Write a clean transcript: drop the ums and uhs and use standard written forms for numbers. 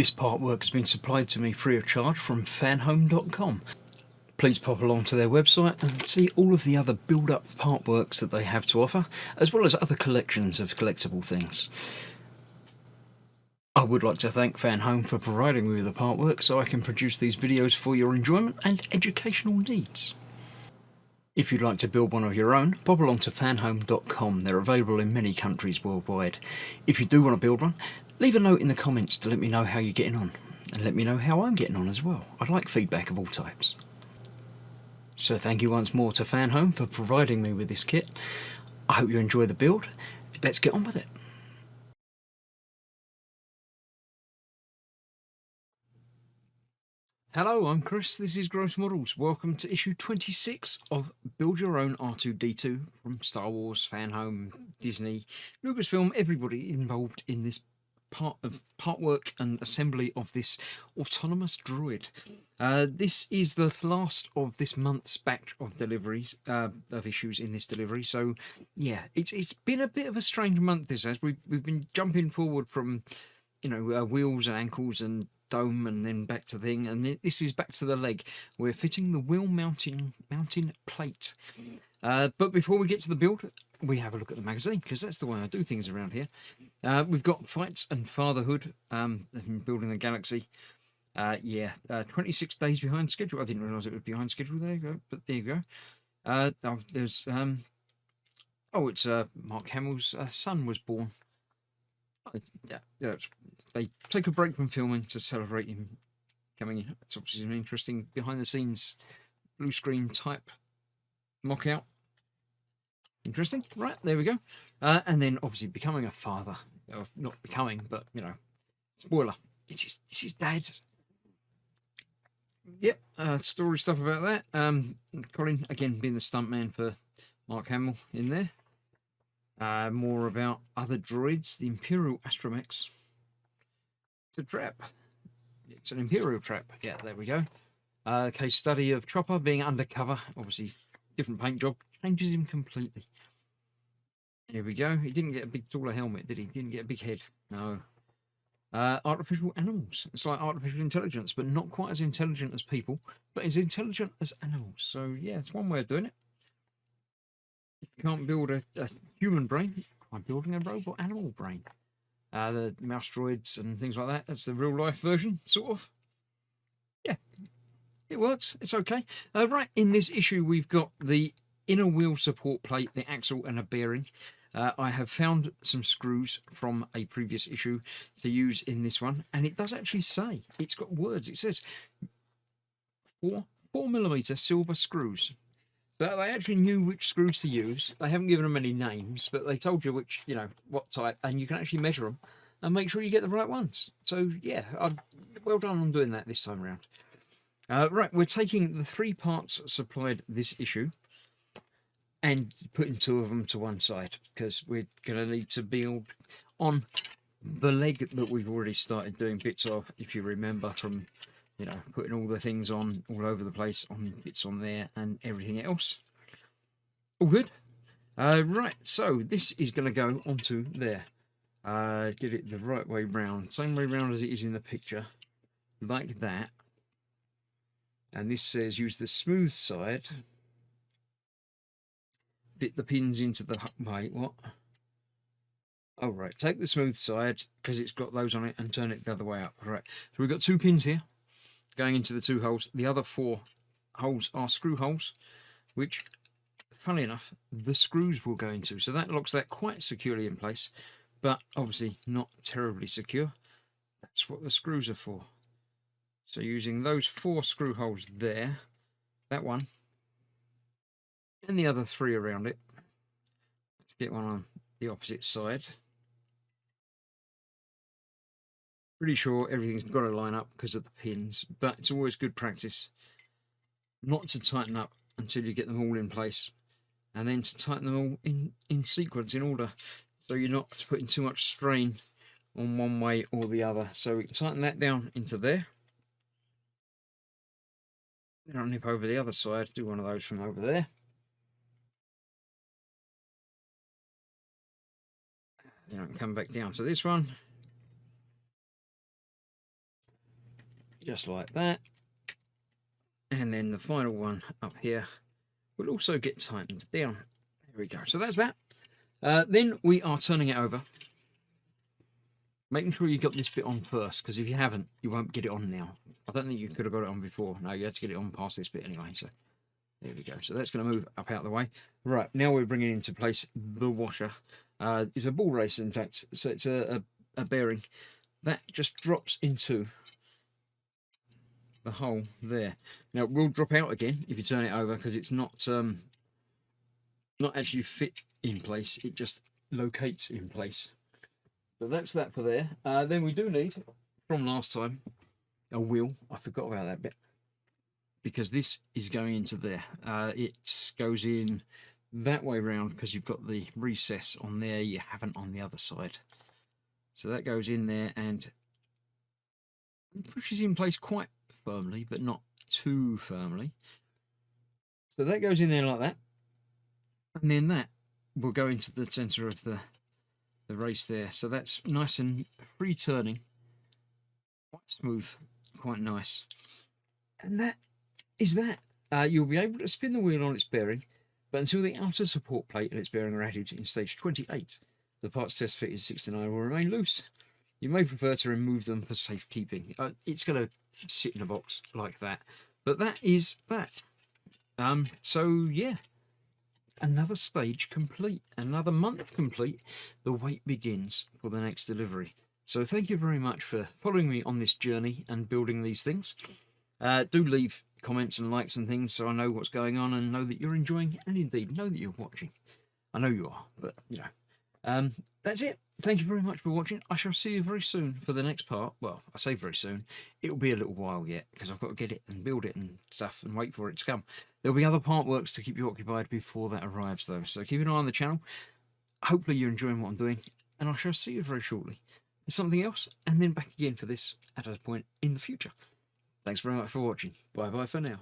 This part work has been supplied to me free of charge from Fanhome.com. Please pop along to their website and see all of the other build-up part works that they have to offer, as well as other collections of collectible things. I would like to thank Fanhome for providing me with the part work so I can produce these videos for your enjoyment and educational needs. If you'd like to build one of your own, pop along to fanhome.com. They're available in many countries worldwide. If you do want to build one, leave a note in the comments to let me know how you're getting on, and let me know how I'm getting on as well. I'd like feedback of all types. So thank you once more to Fanhome for providing me with this kit. I hope you enjoy the build. Let's get on with it. Hello, I'm Chris, this is Gross Models. Welcome to issue 26 of Build Your Own R2-D2 from Star Wars, Fanhome, Disney, Lucasfilm, everybody involved in this part work and assembly of this autonomous droid. This is the last of this month's batch of deliveries, of issues in this delivery. So yeah, it's been a bit of a strange month this has. We've been jumping forward from, wheels and ankles and dome and then back to thing, and this is back to the leg. We're fitting the wheel mounting plate. But before we get to the build, we have a look at the magazine, because that's the way I do things around here. We've got Fights and Fatherhood, Building the Galaxy. 26 days behind schedule. I didn't realise it was behind schedule. There you go. But there you go. There's it's Mark Hamill's son was born. They take a break from filming to celebrate him coming in. It's obviously an interesting behind the scenes blue screen type mock out. Interesting, right? There we go. And then obviously becoming a father, not becoming, but spoiler, it's his dad. Yep, story stuff about that. Colin again being the stuntman for Mark Hamill in there. More about other droids, the Imperial Astromechs. It's a trap. It's an Imperial trap. Yeah, there we go. Case study of Chopper being undercover. Obviously, different paint job. Changes him completely. Here we go. He didn't get a big taller helmet, did he? Didn't get a big head. No. Artificial animals. It's like artificial intelligence, but not quite as intelligent as people, but as intelligent as animals. So, yeah, it's one way of doing it. If you can't build a human brain, try building a robot animal brain. The mouse droids and things like that. That's the real life version, sort of. Yeah, it works. It's okay. Right, in this issue, we've got the inner wheel support plate, the axle, and a bearing. I have found some screws from a previous issue to use in this one, and it does actually say, it's got words. It says 4mm silver screws. But they actually knew which screws to use. They haven't given them any names, but they told you which, what type, and you can actually measure them and make sure you get the right ones. So, yeah, well done on doing that this time around. Right, we're taking the 3 parts supplied this issue and putting 2 of them to one side, because we're going to need to build on the leg that we've already started doing bits of, if you remember from... putting all the things on all over the place, on bits on there and everything else. All good. Right, so this is going to go onto there. Get it the right way round, same way round as it is in the picture, like that. And this says use the smooth side. Fit the pins into the... Wait, what? Oh, right. Take the smooth side, because it's got those on it, and turn it the other way up. All right. So we've got 2 pins here going into the 2 holes. The other 4 holes are screw holes, which, funnily enough, the screws will go into. So that locks that quite securely in place, but obviously not terribly secure. That's what the screws are for. So using those 4 screw holes there, that one, and the other 3 around it. Let's get one on the opposite side. Pretty sure everything's got to line up because of the pins, but it's always good practice not to tighten up until you get them all in place, and then to tighten them all in sequence, in order, so you're not putting too much strain on one way or the other. So we can tighten that down into there. Then I'll nip over the other side, do one of those from over there. Then I can come back down to this one. just like that. And then the final one up here will also get tightened down. There we go. So that's that. Then we are turning it over. Making sure you got this bit on first, because if you haven't, you won't get it on now. I don't think you could have got it on before. No, you had to get it on past this bit anyway. So there we go. So that's going to move up out of the way. Right, now we're bringing into place the washer. It's a ball race, in fact. So it's a bearing that just drops into the hole there. Now it will drop out again if you turn it over, because it's not actually fit in place. It just locates in place. So that's that for there. Then we do need, from last time, a wheel. I forgot about that bit, because this is going into there. It goes in that way round, because you've got the recess on there, you haven't on the other side. So that goes in there and pushes in place quite firmly, but not too firmly. So that goes in there like that, and then that will go into the center of the race there. So that's nice and free turning, quite smooth, quite nice. And that is that. You'll be able to spin the wheel on its bearing, but until the outer support plate and its bearing are added in stage 28, the parts test fitted 69 will remain loose. You may prefer to remove them for safekeeping. It's going to sit in a box like that. But that is that. So yeah, another stage complete, another month complete. The wait begins for the next delivery. So thank you very much for following me on this journey and building these things. Do leave comments and likes and things, so I know what's going on and know that you're enjoying, and indeed know that you're watching. I know you are, but you know. That's it. Thank you very much for watching. I shall see you very soon for the next part. Well, I say very soon. It'll be a little while yet, because I've got to get it and build it and stuff and wait for it to come. There'll be other part works to keep you occupied before that arrives, though. So keep an eye on the channel. Hopefully you're enjoying what I'm doing, and I shall see you very shortly for something else, and then back again for this at a point in the future. Thanks very much for watching. Bye-bye for now.